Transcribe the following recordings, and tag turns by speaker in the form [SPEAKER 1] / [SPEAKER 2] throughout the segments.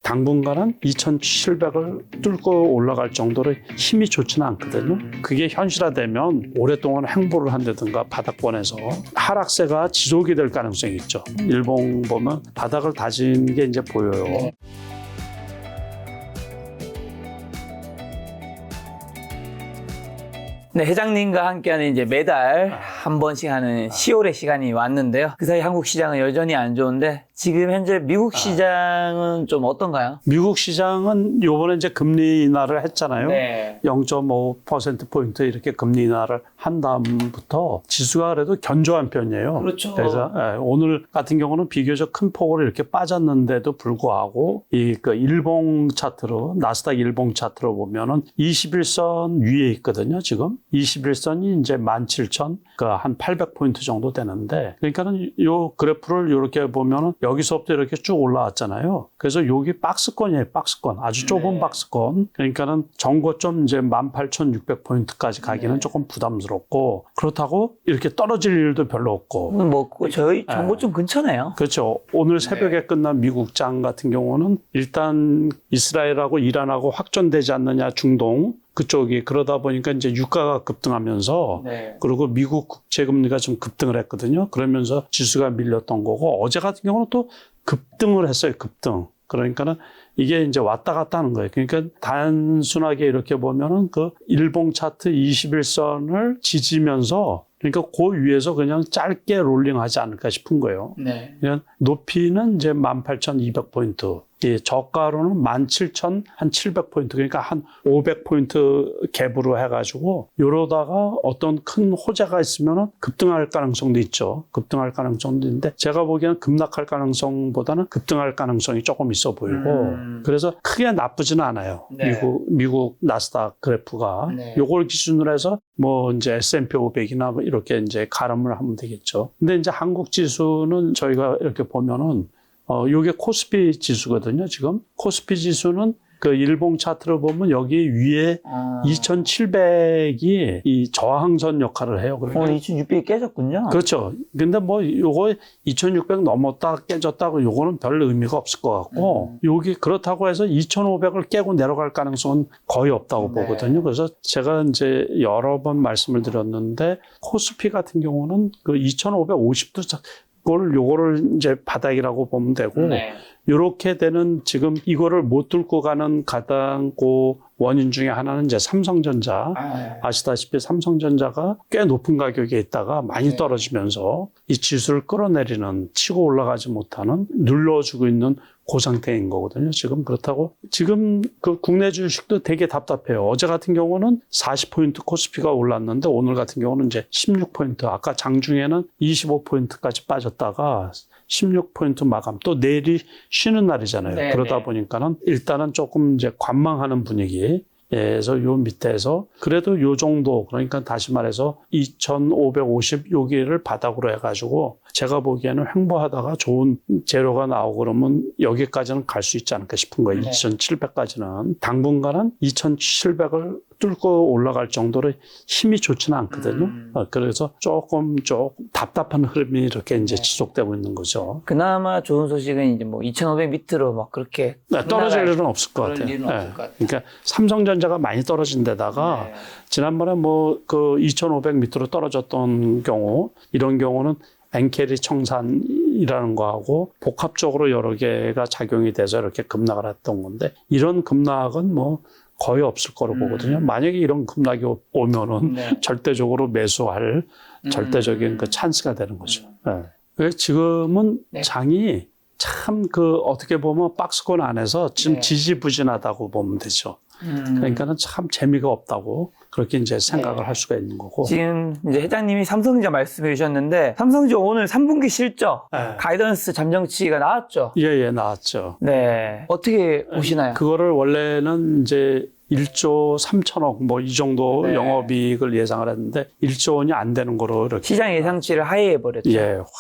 [SPEAKER 1] 당분간은 2,700을 뚫고 올라갈 정도로 힘이 좋지는 않거든요. 그게 현실화되면 오랫동안 횡보를 한다든가 바닥권에서 하락세가 지속이 될 가능성이 있죠. 일본 보면 바닥을 다진 게 이제 보여요.
[SPEAKER 2] 네, 회장님과 함께하는 이제 매달 한 번씩 하는 10월의 시간이 왔는데요. 그 사이 한국 시장은 여전히 안 좋은데 지금 현재 미국 시장은 좀 어떤가요?
[SPEAKER 1] 미국 시장은 요번에 이제 금리 인하를 했잖아요.
[SPEAKER 2] 네.
[SPEAKER 1] 0.5%포인트 이렇게 금리 인하를 한 다음부터 지수가 그래도 견조한 편이에요.
[SPEAKER 2] 그렇죠.
[SPEAKER 1] 그래서 오늘 같은 경우는 비교적 큰 폭으로 이렇게 빠졌는데도 불구하고 그 일봉 차트로 나스닥 일봉 차트로 보면은 21선 위에 있거든요. 지금 21선이 이제 17,000 한 800포인트 정도 되는데 그러니까는 요 그래프를 이렇게 보면은 여기서부터 이렇게 쭉 올라왔잖아요. 그래서 여기 박스권이에요. 박스권. 아주 좁은 박스권. 그러니까는 정고점 이제 18,600포인트까지 가기는 조금 부담스럽고 그렇다고 이렇게 떨어질 일도 별로 없고.
[SPEAKER 2] 뭐 저희 정보점 근처네요.
[SPEAKER 1] 그렇죠. 오늘 새벽에 끝난 미국장 같은 경우는 일단 이스라엘하고 이란하고 확전되지 않느냐 중동 그쪽이 그러다 보니까 이제 유가가 급등하면서 그리고 미국 국채금리가 좀 급등을 했거든요. 그러면서 지수가 밀렸던 거고 어제 같은 경우는 또 급등을 했어요. 급등. 그러니까는 이게 이제 왔다 갔다 하는 거예요. 그러니까 단순하게 이렇게 보면은 그 일봉 차트 21선을 지지면서 그러니까 그 위에서 그냥 짧게 롤링하지 않을까 싶은 거예요. 그냥 높이는 이제 18,200포인트. 이 저가로는 17,700포인트 그러니까 한 500포인트 갭으로 해가지고 이러다가 어떤 큰 호재가 있으면 급등할 가능성도 있죠. 급등할 가능성도 있는데 제가 보기에는 급락할 가능성보다는 급등할 가능성이 조금 있어 보이고 그래서 크게 나쁘지는 않아요. 미국 나스닥 그래프가 요걸 기준으로 해서 뭐 이제 S&P 500이나 뭐 이렇게 이제 가름을 하면 되겠죠. 근데 이제 한국 지수는 저희가 이렇게 보면은 요게 코스피 지수거든요, 지금. 코스피 지수는 그 일봉 차트를 보면 여기 위에 2,700이 이 저항선 역할을 해요. 그러니까
[SPEAKER 2] 2,600이 깨졌군요.
[SPEAKER 1] 그렇죠. 근데 뭐 요거 2,600 넘었다 깨졌다고 요거는 별 의미가 없을 것 같고 여기 그렇다고 해서 2,500을 깨고 내려갈 가능성은 거의 없다고 보거든요. 그래서 제가 이제 여러 번 말씀을 드렸는데 코스피 같은 경우는 그 2,550도 요거를 이제 바닥이라고 보면 되고, 이렇게 되는 지금 이거를 못 뚫고 가는 가장 원인 중에 하나는 이제 삼성전자. 아시다시피 삼성전자가 꽤 높은 가격에 있다가 많이 떨어지면서 이 지수를 끌어내리는, 치고 올라가지 못하는, 눌러주고 있는 그 상태인 거거든요. 지금 그렇다고 지금 그 국내 주식도 되게 답답해요. 어제 같은 경우는 40포인트 코스피가 올랐는데 오늘 같은 경우는 이제 16포인트. 아까 장중에는 25포인트까지 빠졌다가 16포인트 마감. 또 내일이 쉬는 날이잖아요. 그러다 보니까는 일단은 조금 이제 관망하는 분위기. 그래서 요 밑에서 그래도 요 정도 그러니까 다시 말해서 2,550 여기를 바닥으로 해가지고 제가 보기에는 횡보하다가 좋은 재료가 나오고 그러면 여기까지는 갈 수 있지 않을까 싶은 거예요. 2,700까지는. 당분간은 2,700을 뚫고 올라갈 정도로 힘이 좋지는 않거든요. 그래서 조금 답답한 흐름이 이렇게 이제 지속되고 있는 거죠.
[SPEAKER 2] 그나마 좋은 소식은 이제 뭐 2,500 밑으로 막 그렇게
[SPEAKER 1] 떨어질 일은 없을 것 같아요.
[SPEAKER 2] 일은 없을 것 같아요.
[SPEAKER 1] 그러니까 삼성전자가 많이 떨어진 데다가 지난번에 뭐 그 2,500 밑으로 떨어졌던 경우 이런 경우는 엔캐리 청산이라는 거하고 복합적으로 여러 개가 작용이 돼서 이렇게 급락을 했던 건데 이런 급락은 뭐 거의 없을 거로 보거든요. 만약에 이런 급락이 오면은 절대적으로 매수할 절대적인 그 찬스가 되는 거죠. 그래서 지금은 장이 참 어떻게 보면 박스권 안에서 지금 지지부진하다고 보면 되죠. 그러니까는 참 재미가 없다고 그렇게 이제 생각을 할 수가 있는 거고.
[SPEAKER 2] 지금 이제 회장님이 삼성전자 말씀해 주셨는데 삼성전자 오늘 3분기 실적 가이던스 잠정치가 나왔죠?
[SPEAKER 1] 예, 나왔죠.
[SPEAKER 2] 네. 어떻게 보시나요?
[SPEAKER 1] 그거를 원래는 이제 1조 3천억 뭐 이 정도 영업이익을 예상을 했는데 1조 원이 안 되는 거로 이렇게
[SPEAKER 2] 시장 예상치를 하회해 버렸죠.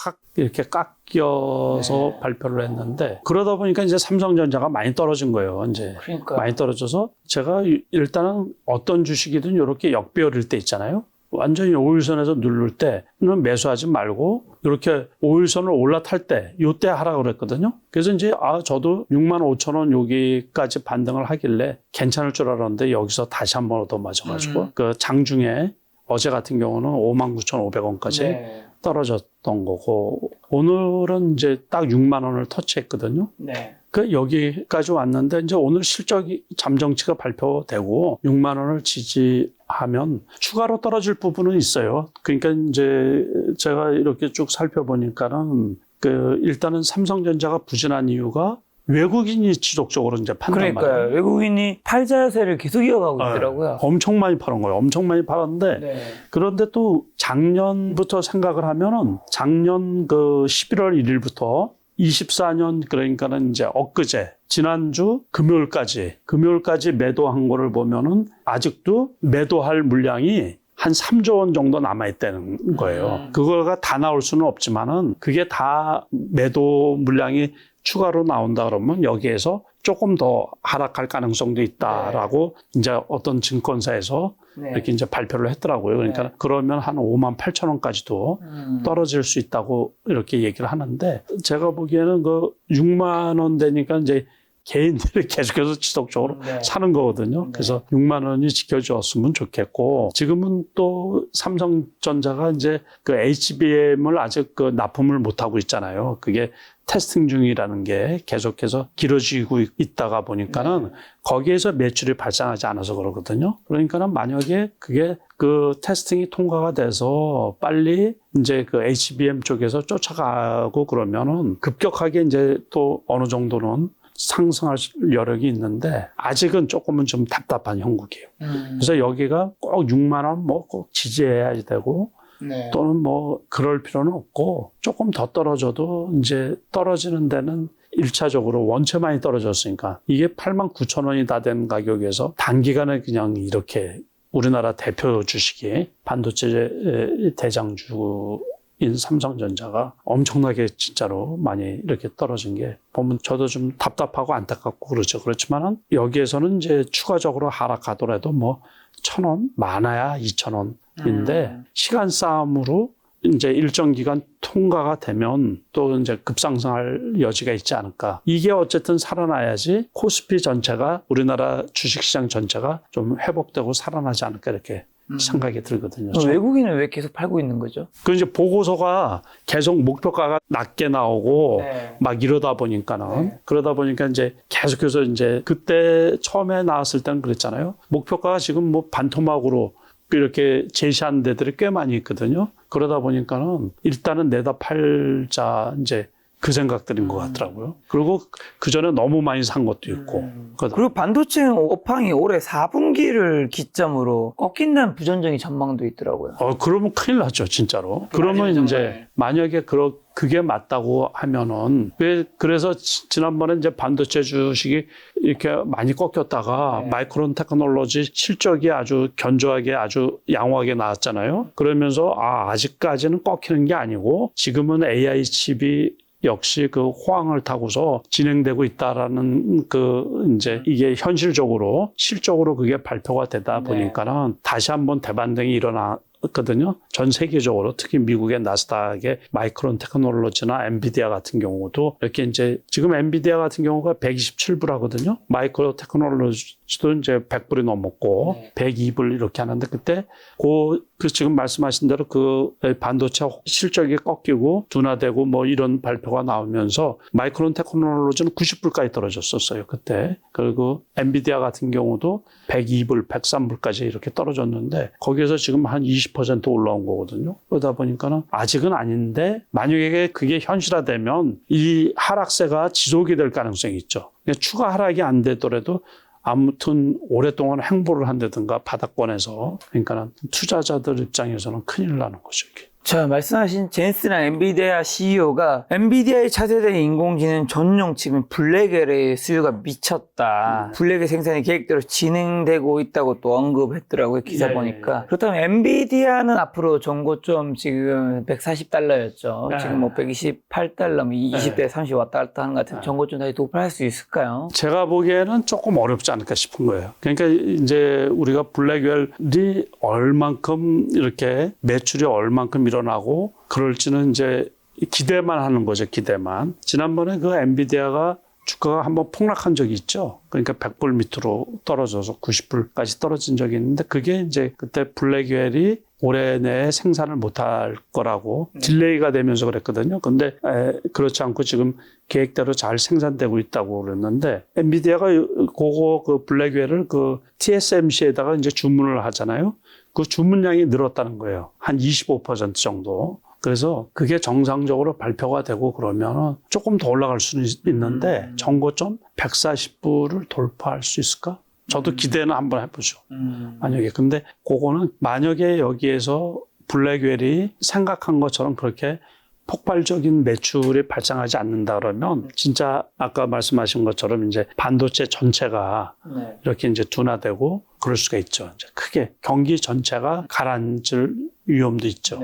[SPEAKER 1] 확 이렇게 깎여서 발표를 했는데 그러다 보니까 이제 삼성전자가 많이 떨어진 거예요. 이제
[SPEAKER 2] 그러니까요.
[SPEAKER 1] 많이 떨어져서 제가 일단은 어떤 주식이든 이렇게 역배열일 때 있잖아요. 완전히 5일선에서 누를 때는 매수하지 말고 이렇게 5일선을 올라탈 때 요때 하라 그랬거든요. 그래서 이제 저도 65,000원 여기까지 반등을 하길래 괜찮을 줄 알았는데 여기서 다시 한 번 얻어 맞아가지고 그 장중에 어제 같은 경우는 59,500원까지
[SPEAKER 2] 네.
[SPEAKER 1] 떨어졌던 거고 오늘은 이제 딱 6만 원을 터치했거든요.
[SPEAKER 2] 네.
[SPEAKER 1] 그 여기까지 왔는데 이제 오늘 실적이 잠정치가 발표되고 6만 원을 지지하면 추가로 떨어질 부분은 있어요. 그러니까 이제 제가 이렇게 쭉 살펴보니까는 일단은 삼성전자가 부진한 이유가 외국인이 지속적으로 이제 판단 말이에요.
[SPEAKER 2] 그러니까요. 외국인이 팔자세를 계속 이어가고 있더라고요.
[SPEAKER 1] 엄청 많이 팔은 거예요. 엄청 많이 팔았는데
[SPEAKER 2] 네.
[SPEAKER 1] 그런데 또 작년부터 생각을 하면은 작년 11월 1일부터 24년 그러니까는 이제 엊그제 지난주 금요일까지 매도한 거를 보면은 아직도 매도할 물량이 한 3조 원 정도 남아있다는 거예요. 그거가 다 나올 수는 없지만은 그게 다 매도 물량이 추가로 나온다 그러면 여기에서 조금 더 하락할 가능성도 있다라고 이제 어떤 증권사에서 이렇게 이제 발표를 했더라고요. 그러니까 그러면 한 58,000원까지도 떨어질 수 있다고 이렇게 얘기를 하는데 제가 보기에는 6만 원 되니까 이제 개인들이 계속해서 지속적으로 사는 거거든요. 그래서 6만 원이 지켜줬으면 좋겠고 지금은 또 삼성전자가 이제 HBM을 아직 납품을 못 하고 있잖아요. 그게 테스팅 중이라는 게 계속해서 길어지고 있다가 보니까는 거기에서 매출이 발생하지 않아서 그러거든요. 그러니까는 만약에 그게 테스팅이 통과가 돼서 빨리 이제 HBM 쪽에서 쫓아가고 그러면은 급격하게 이제 또 어느 정도는 상승할 여력이 있는데 아직은 조금은 좀 답답한 형국이에요. 그래서 여기가 꼭 6만 원 뭐 꼭 지지해야 되고 또는 뭐 그럴 필요는 없고 조금 더 떨어져도 이제 떨어지는 데는 1차적으로 원체 많이 떨어졌으니까 이게 89,000원이 다 된 가격에서 단기간에 그냥 이렇게 우리나라 대표 주식이 반도체 대장주인 삼성전자가 엄청나게 진짜로 많이 이렇게 떨어진 게 보면 저도 좀 답답하고 안타깝고 그렇죠. 그렇지만은 여기에서는 이제 추가적으로 하락하더라도 뭐 1,000원 많아야 2,000원인데 시간 싸움으로 이제 일정 기간 통과가 되면 또 이제 급상승할 여지가 있지 않을까. 이게 어쨌든 살아나야지 코스피 전체가 우리나라 주식시장 전체가 좀 회복되고 살아나지 않을까 이렇게 생각이 들거든요.
[SPEAKER 2] 외국인은 왜 계속 팔고 있는 거죠?
[SPEAKER 1] 그 이제 보고서가 계속 목표가가 낮게 나오고 막 이러다 보니까는 그러다 보니까 이제 계속해서 이제 그때 처음에 나왔을 때는 그랬잖아요. 목표가가 지금 뭐 반토막으로 이렇게 제시한 데들이 꽤 많이 있거든요. 그러다 보니까는 일단은 내다 팔자 이제 그 생각들인 것 같더라고요. 그리고 그 전에 너무 많이 산 것도 있고.
[SPEAKER 2] 그리고 반도체 업황이 올해 4분기를 기점으로 꺾인다는 부정적인 전망도 있더라고요.
[SPEAKER 1] 그러면 큰일 났죠, 진짜로. 그러면 이제 만약에 그게 맞다고 하면은 그래서 지난번에 이제 반도체 주식이 이렇게 많이 꺾였다가 마이크론 테크놀로지 실적이 아주 견조하게 아주 양호하게 나왔잖아요. 그러면서 아직까지는 꺾이는 게 아니고 지금은 AI 칩이 역시 호황을 타고서 진행되고 있다라는 이제 이게 현실적으로 실적으로 그게 발표가 되다 보니까는 다시 한번 대반등이 일어났거든요. 전 세계적으로 특히 미국의 나스닥의 마이크론 테크놀로지나 엔비디아 같은 경우도 이렇게 이제 지금 엔비디아 같은 경우가 127불 하거든요. 마이크로 테크놀로지도 이제 100불이 넘었고 102불 이렇게 하는데 그때 지금 말씀하신 대로 반도체 실적이 꺾이고 둔화되고 뭐 이런 발표가 나오면서 마이크론 테크놀로지는 90불까지 떨어졌었어요. 그때. 그리고 엔비디아 같은 경우도 102불, 103불까지 이렇게 떨어졌는데 거기에서 지금 한 20% 올라온 거거든요. 그러다 보니까는 아직은 아닌데 만약에 그게 현실화되면 이 하락세가 지속이 될 가능성이 있죠. 추가 하락이 안 되더라도 아무튼 오랫동안 횡보를 한다든가 바닥권에서 그러니까 투자자들 입장에서는 큰일 나는 거죠. 이게.
[SPEAKER 2] 자, 말씀하신 젠슨한 엔비디아 CEO가 엔비디아의 차세대 인공지능 전용 칩인 블랙웰의 수요가 미쳤다. 블랙웰 생산이 계획대로 진행되고 있다고 또 언급했더라고요. 기사
[SPEAKER 1] 예,
[SPEAKER 2] 보니까. 그렇다면 엔비디아는 앞으로 전고점 지금 $140였죠. 지금 뭐 $128, 20대 30 왔다 갔다 하는 것 같은 전고점 다시 돌파할 수 있을까요?
[SPEAKER 1] 제가 보기에는 조금 어렵지 않을까 싶은 거예요. 그러니까 이제 우리가 블랙웰이 얼만큼 이렇게 매출이 얼만큼 일어나고 그럴지는 이제 기대만 하는 거죠. 기대만. 지난번에 그 엔비디아가 주가가 한번 폭락한 적이 있죠. 그러니까 100불 밑으로 떨어져서 90불까지 떨어진 적이 있는데 그게 이제 그때 블랙웰이 올해 내에 생산을 못할 거라고 딜레이가 되면서 그랬거든요. 근데 그렇지 않고 지금 계획대로 잘 생산되고 있다고 그랬는데 엔비디아가 그거 그 블랙웰을 그 TSMC에다가 이제 주문을 하잖아요. 그 주문량이 늘었다는 거예요. 한 25% 정도. 그래서 그게 정상적으로 발표가 되고 그러면 조금 더 올라갈 수는 있는데 전고점 140불을 돌파할 수 있을까? 저도 기대는 한번 해보죠. 만약에. 근데 그거는 만약에 여기에서 블랙웰이 생각한 것처럼 그렇게 폭발적인 매출이 발생하지 않는다 그러면 진짜 아까 말씀하신 것처럼 이제 반도체 전체가 이렇게 이제 둔화되고 그럴 수가 있죠. 이제 크게 경기 전체가 가라앉을 위험도 있죠.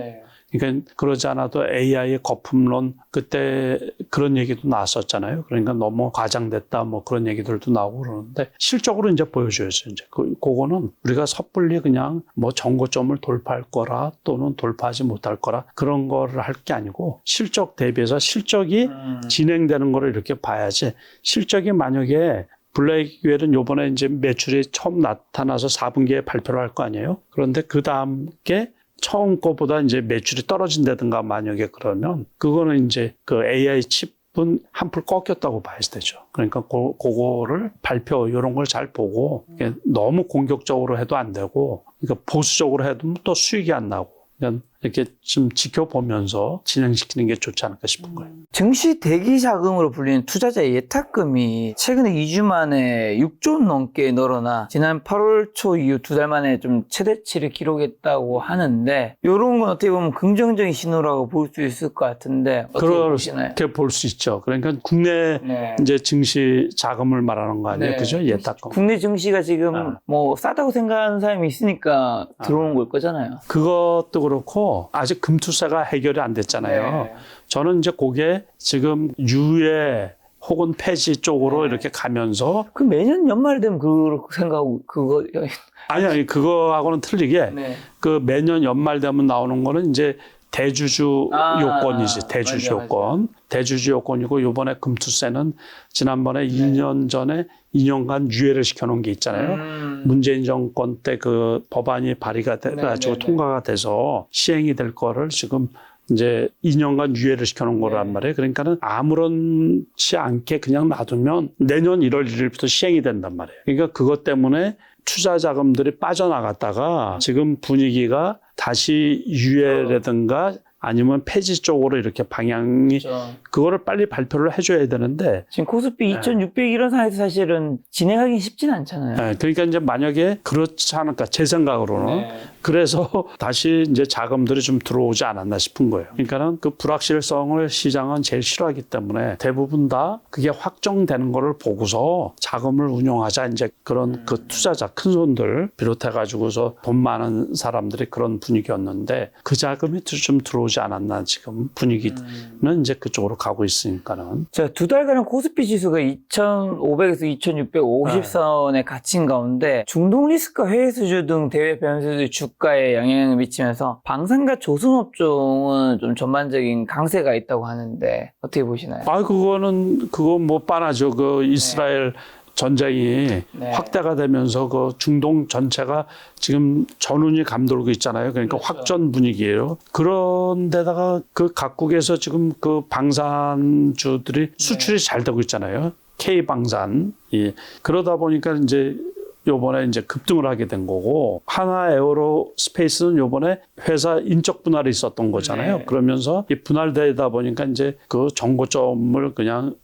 [SPEAKER 1] 그러니까 그러지 않아도 AI의 거품론 그때 그런 얘기도 나왔었잖아요. 그러니까 너무 과장됐다 뭐 그런 얘기들도 나오고 그러는데 실적으로 이제 보여줘야죠. 이제 그거는 우리가 섣불리 그냥 뭐 정고점을 돌파할 거라 또는 돌파하지 못할 거라 그런 거를 할 게 아니고 실적 대비해서 실적이 진행되는 거를 이렇게 봐야지 실적이 만약에 블랙웰은 요번에 이제 매출이 처음 나타나서 4분기에 발표를 할 거 아니에요. 그런데 그 다음 게 처음 거보다 이제 매출이 떨어진다든가 만약에 그러면 그거는 이제 그 AI 칩은 한풀 꺾였다고 봐야 되죠. 그러니까 그거를 발표 이런 걸 잘 보고 너무 공격적으로 해도 안 되고 그러니까 보수적으로 해도 또 수익이 안 나고 그냥 이렇게 좀 지켜보면서 진행시키는 게 좋지 않을까 싶은 거예요.
[SPEAKER 2] 증시 대기 자금으로 불리는 투자자 예탁금이 최근에 2주 만에 6조 넘게 늘어나 지난 8월 초 이후 2달 만에 좀 최대치를 기록했다고 하는데 이런 건 어떻게 보면 긍정적인 신호라고 볼 수 있을 것 같은데 어떻게 보시나요?
[SPEAKER 1] 그렇게 볼 수 있죠. 그러니까 국내 이제 증시 자금을 말하는 거 아니에요, 그죠? 예탁금.
[SPEAKER 2] 국내 증시가 지금 뭐 싸다고 생각하는 사람이 있으니까 들어온 걸 거잖아요.
[SPEAKER 1] 그것도 그렇고 아직 금투세가 해결이 안 됐잖아요. 저는 이제 그게 지금 유예 혹은 폐지 쪽으로 이렇게 가면서
[SPEAKER 2] 그 매년 연말 되면 그렇게 생각하고 그거
[SPEAKER 1] 아니 그거하고는 틀리게 그 매년 연말 되면 나오는 거는 이제 대주주 요건이지. 대주주 요건. 대주주 요건이고 요번에 금투세는 지난번에 2년 전에 2년간 유예를 시켜놓은 게 있잖아요. 문재인 정권 때 그 법안이 발의가 돼가지고 통과가 돼서 시행이 될 거를 지금 이제 2년간 유예를 시켜놓은 거란 말이에요. 그러니까는 아무렇지 않게 그냥 놔두면 내년 1월 1일부터 시행이 된단 말이에요. 그러니까 그것 때문에 투자 자금들이 빠져나갔다가 지금 분위기가 다시 유예라든가 아니면 폐지 쪽으로 이렇게 방향이 그거를 빨리 발표를 해줘야 되는데
[SPEAKER 2] 지금 코스피 2,600 이런 상황에서 사실은 진행하기 쉽진 않잖아요.
[SPEAKER 1] 네, 그러니까 이제 만약에 그렇지 않을까 제 생각으로는 그래서 다시 이제 자금들이 좀 들어오지 않았나 싶은 거예요. 그러니까는 그 불확실성을 시장은 제일 싫어하기 때문에 대부분 다 그게 확정되는 거를 보고서 자금을 운용하자 이제 그런 그 투자자 큰 손들 비롯해 가지고서 돈 많은 사람들이 그런 분위기였는데 그 자금이 좀 들어오지 않았나 지금 분위기는 이제 그쪽으로 가고 있으니까는.
[SPEAKER 2] 자, 2달간은 코스피 지수가 2,500에서 2,650선에 갇힌 가운데 중동 리스크와 해외 수주 등 대외 변수들이 주가에 영향을 미치면서 방산과 조선업종은 좀 전반적인 강세가 있다고 하는데 어떻게 보시나요?
[SPEAKER 1] 그건 뭐 뻔하죠. 그 이스라엘 전쟁이 확대가 되면서 그 중동 전체가 지금 전운이 감돌고 있잖아요. 그러니까 확전 분위기예요. 그런데다가 그 각국에서 지금 그 방산주들이 수출이 잘 되고 있잖아요. K방산이. 그러다 보니까 이제 요번에 이제 급등을 하게 된 거고 하나 에어로스페이스는 요번에 회사 인적 분할이 있었던 거잖아요. 그러면서 이 분할되다 보니까 이제 그 정고점을 그냥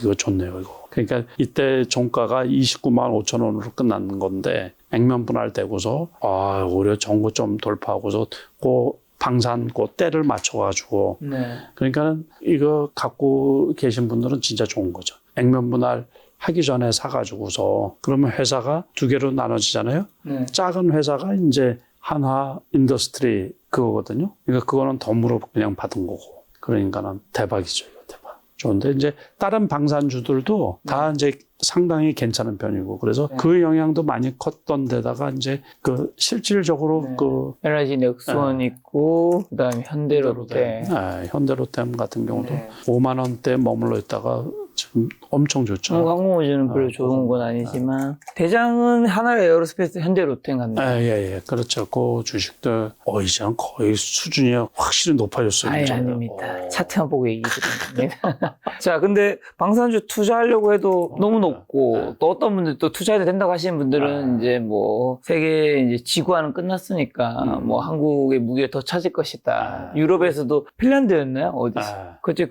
[SPEAKER 1] 이거 좋네요, 이거. 그러니까 이때 종가가 29만 5천 원으로 끝났는 건데 액면 분할되고서 오히려 정고점 돌파하고서 그 방산 그 때를 맞춰가지고
[SPEAKER 2] 네.
[SPEAKER 1] 그러니까는 이거 갖고 계신 분들은 진짜 좋은 거죠. 액면 분할 하기 전에 사가지고서 그러면 회사가 두 개로 나눠지잖아요.
[SPEAKER 2] 네.
[SPEAKER 1] 작은 회사가 이제 한화 인더스트리 그거거든요. 그러니까 그거는 덤으로 그냥 받은 거고. 그러니까는 대박이죠, 이거 대박. 좋은데 이제 다른 방산주들도 다 이제 상당히 괜찮은 편이고 그래서 그 영향도 많이 컸던 데다가 이제 그 실질적으로 그
[SPEAKER 2] LG 넥슨 있고 그다음에 현대롯데.
[SPEAKER 1] 현대로템 같은 경우도
[SPEAKER 2] 네.
[SPEAKER 1] 5만 원대 머물러 있다가 지금 엄청 좋죠.
[SPEAKER 2] 항공우주는 별로 좋은 건 아니지만 대장은 하나 에어로스페이스 현대롯데 같네요.
[SPEAKER 1] 예. 그렇죠. 그 주식들 이제는 거의 수준이 확실히 높아졌어요.
[SPEAKER 2] 아예
[SPEAKER 1] 이제.
[SPEAKER 2] 아닙니다. 차트만 보고 얘기 드립니다. 자, 근데 방산주 투자하려고 해도 너무 높고 또 어떤 분들 또 투자해도 된다고 하시는 분들은 이제 뭐 세계 이제 지구화는 끝났으니까 뭐 한국의 무게를 더 찾을 것이다. 유럽에서도 핀란드였나요? 어디서? 그치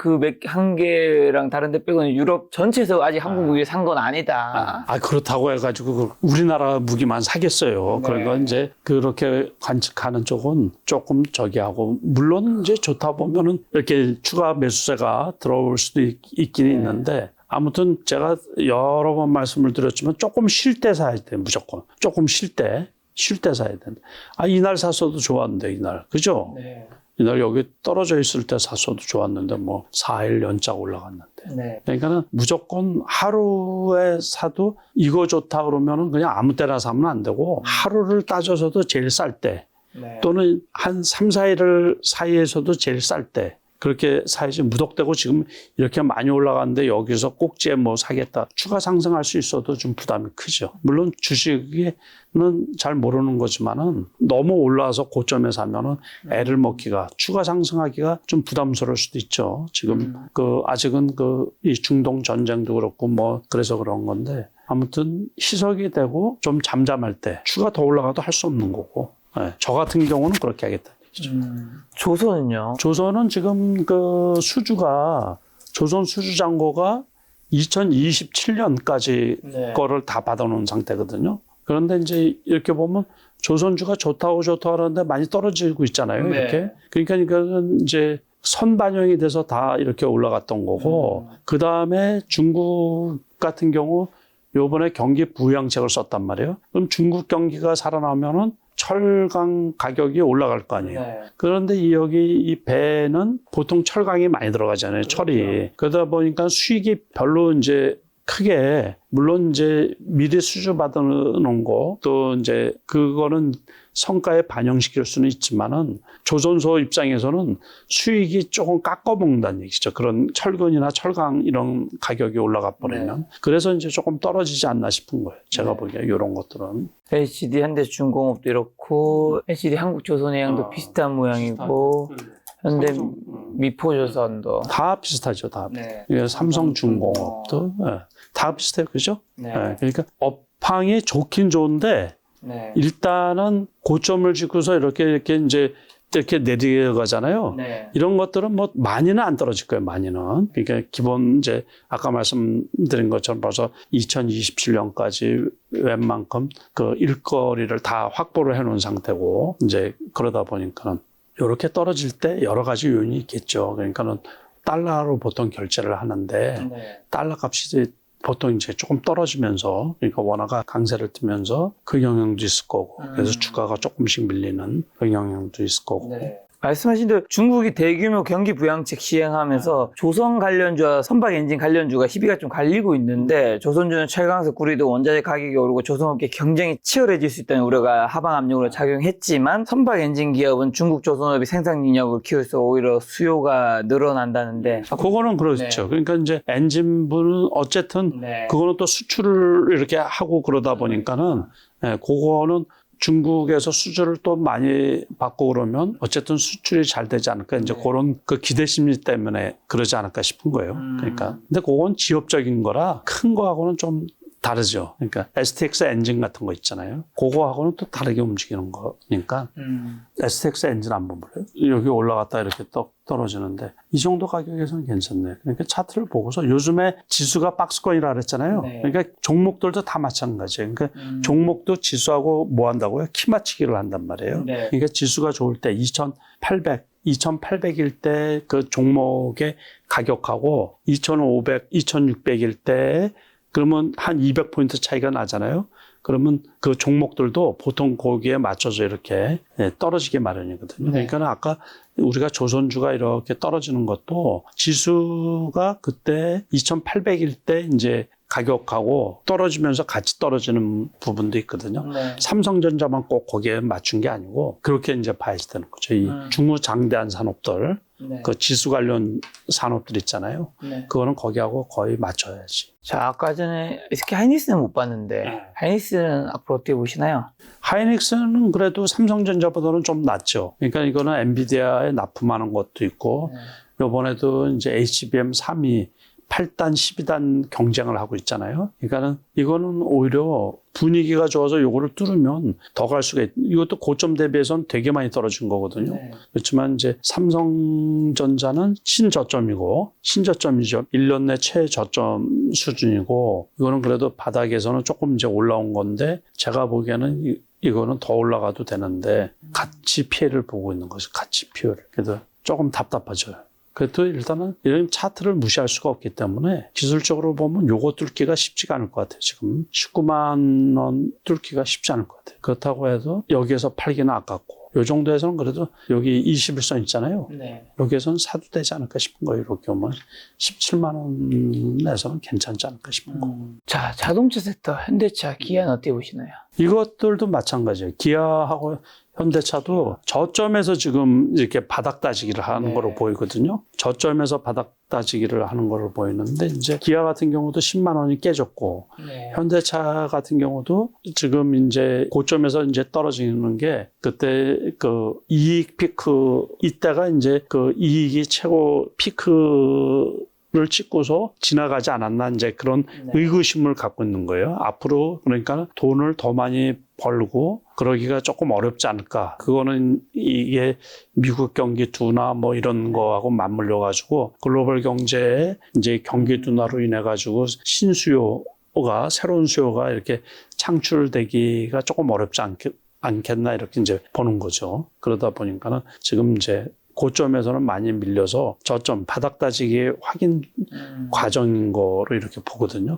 [SPEAKER 2] 한 개랑 다른 데 빼고는 유럽 전체에서 아직 한국 무기 산 건 아니다.
[SPEAKER 1] 그렇다고 해가지고 우리나라 무기만 사겠어요. 그러니까 이제 그렇게 관측하는 쪽은 조금 저기 하고 물론 이제 좋다 보면은 이렇게 추가 매수세가 들어올 수도 있긴 있는데 아무튼 제가 여러 번 말씀을 드렸지만 조금 쉴 때 사야 돼 무조건. 조금 쉴 때 사야 되는데 이날 샀어도 좋았는데 이날 그죠?
[SPEAKER 2] 네.
[SPEAKER 1] 이날 여기 떨어져 있을 때 샀어도 좋았는데 뭐 4일 연짝 올라갔는데.
[SPEAKER 2] 네.
[SPEAKER 1] 그러니까는 무조건 하루에 사도 이거 좋다 그러면은 그냥 아무 때나 사면 안 되고 하루를 따져서도 제일 쌀 때 또는 한 3, 4일 사이에서도 제일 쌀 때 그렇게 사야지 무턱대고 지금 이렇게 많이 올라가는데 여기서 꼭지에 뭐 사겠다. 추가 상승할 수 있어도 좀 부담이 크죠. 물론 주식은 잘 모르는 거지만은 너무 올라와서 고점에 사면은 애를 먹기가 추가 상승하기가 좀 부담스러울 수도 있죠. 지금 아직은 이 중동 전쟁도 그렇고 뭐 그래서 그런 건데 아무튼 희석이 되고 좀 잠잠할 때 추가 더 올라가도 할 수 없는 거고. 저 같은 경우는 그렇게 하겠다.
[SPEAKER 2] 조선은요?
[SPEAKER 1] 조선은 지금 수주가 조선 수주잔고가 2027년까지 거를 다 받아놓은 상태거든요. 그런데 이제 이렇게 보면 조선주가 좋다고 하는데 많이 떨어지고 있잖아요. 이렇게. 그러니까 이거는 이제 선반영이 돼서 다 이렇게 올라갔던 거고 그 다음에 중국 같은 경우 요번에 경기 부양책을 썼단 말이에요. 그럼 중국 경기가 살아나면은 철강 가격이 올라갈 거 아니에요. 그런데 여기 이 배는 보통 철강이 많이 들어가잖아요. 철이. 그러다 보니까 수익이 별로 이제 크게 물론 이제 미리 수주 받아 놓은 거 또 이제 그거는 성과에 반영시킬 수는 있지만은 조선소 입장에서는 수익이 조금 깎아먹는다는 얘기죠. 그런 철근이나 철강 이런 가격이 올라가 버리면. 그래서 이제 조금 떨어지지 않나 싶은 거예요. 제가 보기에 이런 것들은.
[SPEAKER 2] LCD 현대중공업도 이렇고 LCD 한국조선해양도 비슷한 모양이고 현대 미포조선도
[SPEAKER 1] 다 비슷하죠. 다. 삼성중공업도 다 비슷해요. 그죠? 그러니까 업황이 좋긴 좋은데 일단은 고점을 짓고서 이렇게 내려가잖아요. 이런 것들은 뭐 많이는 안 떨어질 거예요. 많이는. 그러니까 기본 이제 아까 말씀드린 것처럼 벌써 2027년까지 웬만큼 그 일거리를 다 확보를 해놓은 상태고 이제 그러다 보니까는 이렇게 떨어질 때 여러 가지 요인이 있겠죠. 그러니까는 달러로 보통 결제를 하는데 달러 값이 보통 이제 조금 떨어지면서 그러니까 원화가 강세를 띠면서 그 영향도 있을 거고 그래서 주가가 조금씩 밀리는 그 영향도 있을 거고
[SPEAKER 2] 말씀하신 대로 중국이 대규모 경기 부양책 시행하면서 조선 관련주와 선박 엔진 관련주가 희비가 좀 갈리고 있는데 조선주는 철강석 구리도 원자재 가격이 오르고 조선업계 경쟁이 치열해질 수 있다는 우려가 하방 압력으로 작용했지만 선박 엔진 기업은 중국 조선업이 생산 능력을 키워서 오히려 수요가 늘어난다는데
[SPEAKER 1] 그거는 그렇죠. 그러니까 이제 엔진부는 어쨌든 그거는 또 수출을 이렇게 하고 그러다 보니까는 그거는 중국에서 수주를 또 많이 받고 그러면 어쨌든 수출이 잘 되지 않을까. 이제 그런 그 기대 심리 때문에 그러지 않을까 싶은 거예요. 그러니까. 근데 그건 지엽적인 거라 큰 거하고는 좀 다르죠. 그러니까 STX 엔진 같은 거 있잖아요. 그거하고는 또 다르게 움직이는 거니까 STX 엔진 한번 볼래요? 여기 올라갔다 이렇게 떨어지는데 이 정도 가격에서는 괜찮네요. 그러니까 차트를 보고서 요즘에 지수가 박스권이라 그랬잖아요.
[SPEAKER 2] 네.
[SPEAKER 1] 그러니까 종목들도 다 마찬가지예요. 그러니까 종목도 지수하고 뭐 한다고요? 키 맞추기를 한단 말이에요.
[SPEAKER 2] 네.
[SPEAKER 1] 그러니까 지수가 좋을 때 2,800일 때 그 종목의 가격하고 2,500, 2,600일 때 그러면 한 200포인트 차이가 나잖아요. 그러면 그 종목들도 보통 거기에 맞춰서 이렇게 떨어지게 마련이거든요.
[SPEAKER 2] 네.
[SPEAKER 1] 그러니까 아까 우리가 조선주가 이렇게 떨어지는 것도 지수가 그때 2,800일 때 이제 가격하고 떨어지면서 같이 떨어지는 부분도 있거든요.
[SPEAKER 2] 네.
[SPEAKER 1] 삼성전자만 꼭 거기에 맞춘 게 아니고 그렇게 이제 봐야 되는 거죠. 이 중후장대한 산업들,
[SPEAKER 2] 네.
[SPEAKER 1] 그 지수 관련 산업들 있잖아요.
[SPEAKER 2] 네.
[SPEAKER 1] 그거는 거기하고 거의 맞춰야지.
[SPEAKER 2] 자, 아까 전에 SK 하이닉스는 못 봤는데
[SPEAKER 1] 네.
[SPEAKER 2] 하이닉스는 앞으로 어떻게 보시나요?
[SPEAKER 1] 하이닉스는 그래도 삼성전자보다는 좀 낫죠. 그러니까 이거는 엔비디아에 납품하는 것도 있고, 요번에도 이제 HBM 3이 8단, 12단 경쟁을 하고 있잖아요. 그러니까는 이거는 오히려 분위기가 좋아서 요거를 뚫으면 더 갈 수가 이것도 고점 대비해서는 되게 많이 떨어진 거거든요.
[SPEAKER 2] 네.
[SPEAKER 1] 그렇지만 이제 삼성전자는 신저점이고, 신저점이죠. 1년 내 최저점 수준이고, 이거는 그래도 바닥에서는 조금 이제 올라온 건데, 제가 보기에는 이거는 더 올라가도 되는데, 가치 피해를 보고 있는 거죠. 가치 피해를. 그래도 조금 답답하죠. 그래도 일단은 이런 차트를 무시할 수가 없기 때문에 기술적으로 보면 요거 뚫기가 쉽지가 않을 것 같아요. 지금 19만 원 뚫기가 쉽지 않을 것 같아요. 그렇다고 해서 여기에서 팔기는 아깝고 요 정도에서는 그래도 여기 21선 있잖아요.
[SPEAKER 2] 네.
[SPEAKER 1] 여기에서는 사도 되지 않을까 싶은 거예요. 이렇게 오면 17만 원에서는 괜찮지 않을까 싶은 거.
[SPEAKER 2] 자, 자동차 섹터 현대차, 기아는 어떻게 보시나요?
[SPEAKER 1] 이것들도 마찬가지예요. 기아하고 현대차도 저점에서 지금 이렇게 바닥 따지기를 하는
[SPEAKER 2] 네.
[SPEAKER 1] 거로 보이거든요. 저점에서 바닥 따지기를 하는 거로 보이는데 이제 기아 같은 경우도 10만 원이 깨졌고
[SPEAKER 2] 네.
[SPEAKER 1] 현대차 같은 경우도 지금 이제 고점에서 이제 떨어지는 게 그때 그 이익 피크 이때가 이제 그 이익이 최고 피크를 찍고서 지나가지 않았나 이제 그런
[SPEAKER 2] 네.
[SPEAKER 1] 의구심을 갖고 있는 거예요. 앞으로 그러니까 돈을 더 많이 벌고 그러기가 조금 어렵지 않을까. 그거는 이게 미국 경기 둔화 뭐 이런 거하고 맞물려 가지고 글로벌 경제에 이제 경기 둔화로 인해 가지고 신수요가 새로운 수요가 이렇게 창출되기가 조금 어렵지 않겠나 이렇게 이제 보는 거죠. 그러다 보니까는 지금 이제 고점에서는 많이 밀려서 저점 바닥 따지기 확인 과정인 거로 이렇게 보거든요.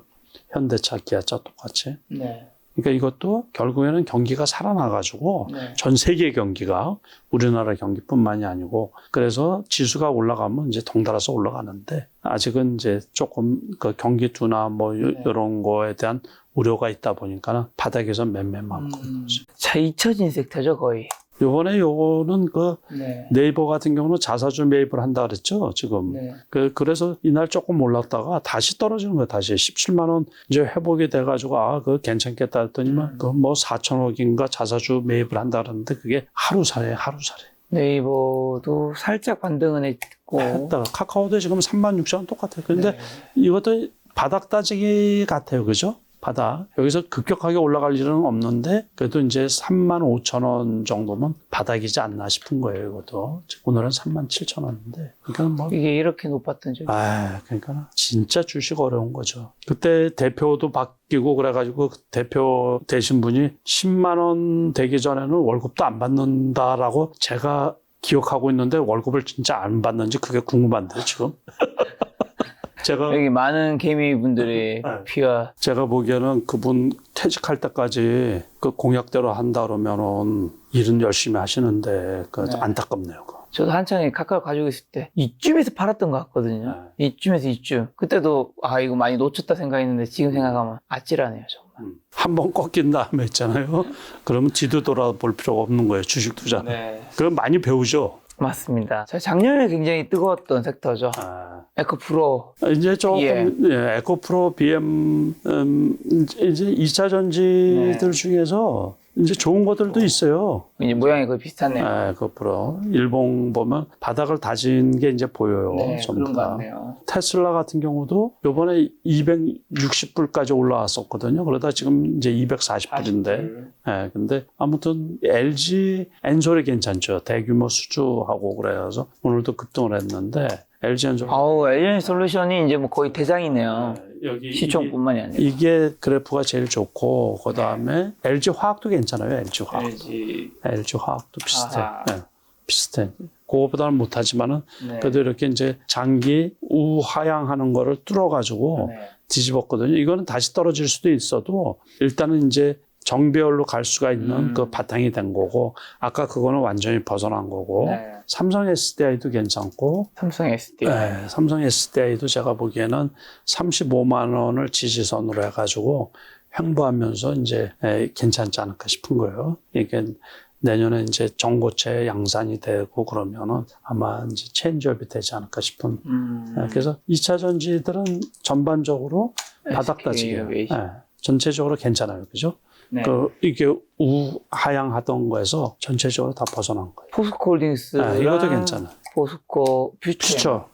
[SPEAKER 1] 현대차, 기아차 똑같이.
[SPEAKER 2] 네.
[SPEAKER 1] 그러니까 이것도 결국에는 경기가 살아나가지고
[SPEAKER 2] 네.
[SPEAKER 1] 전 세계 경기가 우리나라 경기뿐만이 아니고 그래서 지수가 올라가면 이제 덩달아서 올라가는데 아직은 이제 조금 그 경기 둔화 뭐 이런 거에 대한 우려가 있다 보니까는 바닥에서 맴맴하고 있는 거죠.
[SPEAKER 2] 자, 잊혀진 섹터죠, 거의.
[SPEAKER 1] 요번에 요거는 그
[SPEAKER 2] 네.
[SPEAKER 1] 네이버 같은 경우는 자사주 매입을 한다 그랬죠, 지금.
[SPEAKER 2] 네.
[SPEAKER 1] 그래서 이날 조금 올랐다가 다시 떨어지는 거예요, 다시. 17만 원 이제 회복이 돼가지고, 그거 괜찮겠다 했더니만, 그 뭐 4천억인가 자사주 매입을 한다 그러는데 그게 하루살이에요, 하루살이.
[SPEAKER 2] 네이버도 살짝 반등은 했고.
[SPEAKER 1] 했다가 카카오도 지금 36,000원 똑같아요. 근데
[SPEAKER 2] 네.
[SPEAKER 1] 이것도 바닥 따지기 같아요, 그죠? 바닥. 여기서 급격하게 올라갈 일은 없는데, 그래도 이제 35,000원 정도면 바닥이지 않나 싶은 거예요, 이것도. 오늘은 37,000원인데. 그러니까 뭐.
[SPEAKER 2] 이게 이렇게 높았던 적이.
[SPEAKER 1] 그러니까 진짜 주식 어려운 거죠. 그때 대표도 바뀌고 그래가지고 그 대표 되신 분이 10만 원 되기 전에는 월급도 안 받는다라고 제가 기억하고 있는데 월급을 진짜 안 받는지 그게 궁금한데요, 지금. 제가
[SPEAKER 2] 여기 많은 개미분들의 피와.
[SPEAKER 1] 제가 보기에는 그분 퇴직할 때까지 그 공약대로 한다 그러면은 일은 열심히 하시는데 그
[SPEAKER 2] 네.
[SPEAKER 1] 안타깝네요. 그거.
[SPEAKER 2] 저도 한창에 카카오 가지고 있을 때 이쯤에서 팔았던 것 같거든요. 이쯤에서 이쯤. 그때도 이거 많이 놓쳤다 생각했는데 지금 생각하면 아찔하네요, 정말.
[SPEAKER 1] 한번 꺾인 다음에 있잖아요. 그러면 뒤도 돌아볼 필요가 없는 거예요. 주식 투자는.
[SPEAKER 2] 네.
[SPEAKER 1] 그럼 많이 배우죠.
[SPEAKER 2] 맞습니다. 작년에 굉장히 뜨거웠던 섹터죠. 에코프로.
[SPEAKER 1] 이제 조금 에코프로, BM 이제 2차 전지들 중에서 이제 좋은 것들도 있어요.
[SPEAKER 2] 이제 모양이 거의 비슷하네요.
[SPEAKER 1] 네, 그렇고 일본 보면 바닥을 다진 게 이제 보여요.
[SPEAKER 2] 네,
[SPEAKER 1] 전부
[SPEAKER 2] 그런 것
[SPEAKER 1] 다.
[SPEAKER 2] 같네요.
[SPEAKER 1] 테슬라 같은 경우도 요번에 260불까지 올라왔었거든요. 그러다 지금 이제 240불인데. 네, 근데 아무튼 LG 엔솔이 괜찮죠. 대규모 수주하고 그래서 오늘도 급등을 했는데 LG 엔솔.
[SPEAKER 2] LG 솔루션이 이제 뭐 거의 대장이네요.
[SPEAKER 1] 여기
[SPEAKER 2] 시총뿐만이 아니라.
[SPEAKER 1] 이게 그래프가 제일 좋고 그 다음에 LG 화학도 괜찮아요. LG 화학. LG 화학도 비슷해. 네, 비슷해. 그거보다는 못하지만은
[SPEAKER 2] 네.
[SPEAKER 1] 그래도 이렇게 이제 장기 우하향하는 거를 뚫어가지고 뒤집었거든요. 이거는 다시 떨어질 수도 있어도 일단은 이제 정배열로 갈 수가 있는 그 바탕이 된 거고 아까 그거는 완전히 벗어난 거고 삼성 SDI도 괜찮고
[SPEAKER 2] 삼성 SDI.
[SPEAKER 1] 네, 삼성 SDI도 제가 보기에는 35만 원을 지지선으로 해가지고 횡보하면서 이제 괜찮지 않을까 싶은 거예요. 이게 내년에 이제 전고체 양산이 되고 그러면은 아마 이제 체인지업이 되지 않을까 싶은. 그래서 2차 전지들은 전반적으로 바닥다지기예요. 네, 전체적으로 괜찮아요, 그죠?
[SPEAKER 2] 네.
[SPEAKER 1] 이게 우하향하던 거에서 전체적으로 다 벗어난 거예요.
[SPEAKER 2] 포스코홀딩스.
[SPEAKER 1] 이것도 괜찮아요.
[SPEAKER 2] 포스코 퓨처.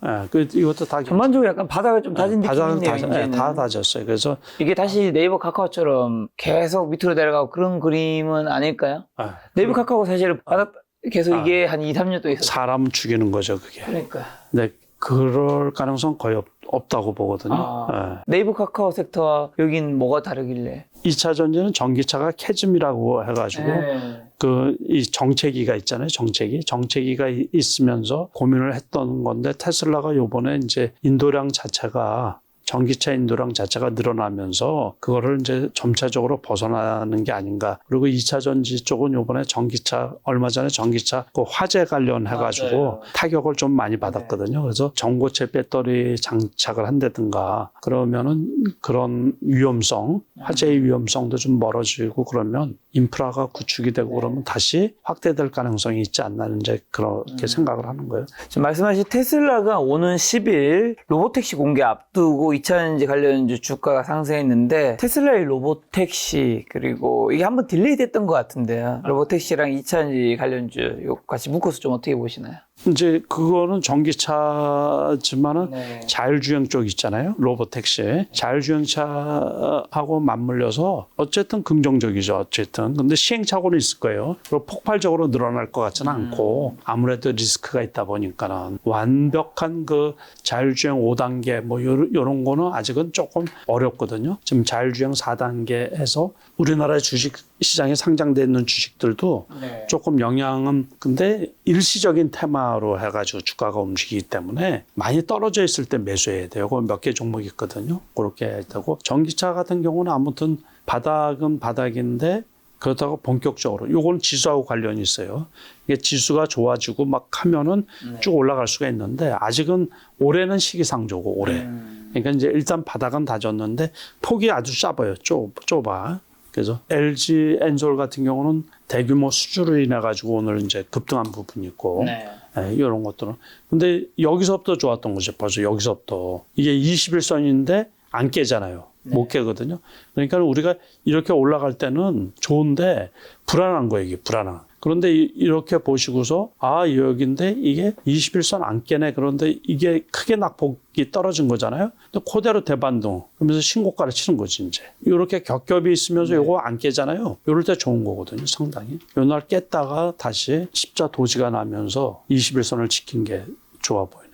[SPEAKER 1] 이것도 다
[SPEAKER 2] 전반적으로 약간 바닥을 좀 다진
[SPEAKER 1] 바닥은
[SPEAKER 2] 느낌이네요.
[SPEAKER 1] 다 다졌어요. 그래서
[SPEAKER 2] 이게 다시 네이버 카카오처럼 계속 밑으로 내려가고 그런 그림은 아닐까요? 네이버 카카오 사실 바닥 계속 이게 한 2, 3년 또 있었어요.
[SPEAKER 1] 사람 죽이는 거죠, 그게.
[SPEAKER 2] 그러니까.
[SPEAKER 1] 근데 그럴 가능성 거의 없다고 보거든요.
[SPEAKER 2] 네이버 카카오 섹터와 여긴 뭐가 다르길래?
[SPEAKER 1] 2차 전지는 전기차가 캐즘이라고 해가지고 이 정체기가 있잖아요. 정체기가 있으면서 고민을 했던 건데 테슬라가 요번에 이제 인도량 자체가 전기차 인도량 자체가 늘어나면서 그거를 이제 점차적으로 벗어나는 게 아닌가. 그리고 2차 전지 쪽은 요번에 얼마 전에 전기차 그 화재 관련해가지고 타격을 좀 많이 받았거든요. 그래서 전고체 배터리 장착을 한다든가 그러면은 그런 위험성, 화재의 위험성도 좀 멀어지고 그러면 인프라가 구축이 되고 그러면 다시 확대될 가능성이 있지 않나 이제 그렇게 생각을 하는 거예요.
[SPEAKER 2] 지금 말씀하신 테슬라가 오는 10일 로보택시 공개 앞두고 2차전지 관련주 주가가 상승했는데 테슬라의 로보택시 그리고 이게 한번 딜레이 됐던 것 같은데요. 로보택시랑 2차전지 관련주 이거 같이 묶어서 좀 어떻게 보시나요?
[SPEAKER 1] 이제 그거는 전기차지만은 자율주행 쪽 있잖아요. 로보택시. 자율주행차하고 맞물려서 어쨌든 긍정적이죠. 어쨌든. 근데 시행착오는 있을 거예요. 그리고 폭발적으로 늘어날 것 같지는 않고 아무래도 리스크가 있다 보니까는 완벽한 그 자율주행 5단계 뭐 요런 거는 아직은 조금 어렵거든요. 지금 자율주행 4단계에서 우리나라 주식 시장에 상장되어 있는 주식들도 조금 영향은 근데 일시적인 테마로 해가지고 주가가 움직이기 때문에 많이 떨어져 있을 때 매수해야 돼요. 몇 개 종목이 있거든요. 그렇게 해야 되고 전기차 같은 경우는 아무튼 바닥은 바닥인데 그렇다고 본격적으로 요건 지수하고 관련이 있어요. 이게 지수가 좋아지고 막 하면은 쭉 올라갈 수가 있는데 아직은 올해는 시기상조고 올해. 그러니까 이제 일단 바닥은 다졌는데 폭이 아주 짧아요. 좁아. 그래서 LG 엔솔 같은 경우는 대규모 수주로 인해 가지고 오늘 이제 급등한 부분이 있고 이런 것들은. 근데 여기서부터 좋았던 거죠. 벌써 여기서부터 이게 21선인데 안 깨잖아요. 못 깨거든요. 그러니까 우리가 이렇게 올라갈 때는 좋은데 불안한 거예요. 이게 불안한. 그런데 이렇게 보시고서 여기인데 이게 21선 안 깨네. 그런데 이게 크게 낙폭이 떨어진 거잖아요. 근데 그대로 대반등. 그러면서 신고가를 치는 거지 이제. 이렇게 겹겹이 있으면서 이거 안 깨잖아요. 이럴 때 좋은 거거든요. 상당히. 요날 깼다가 다시 십자 도지가 나면서 21선을 지킨 게 좋아 보여요.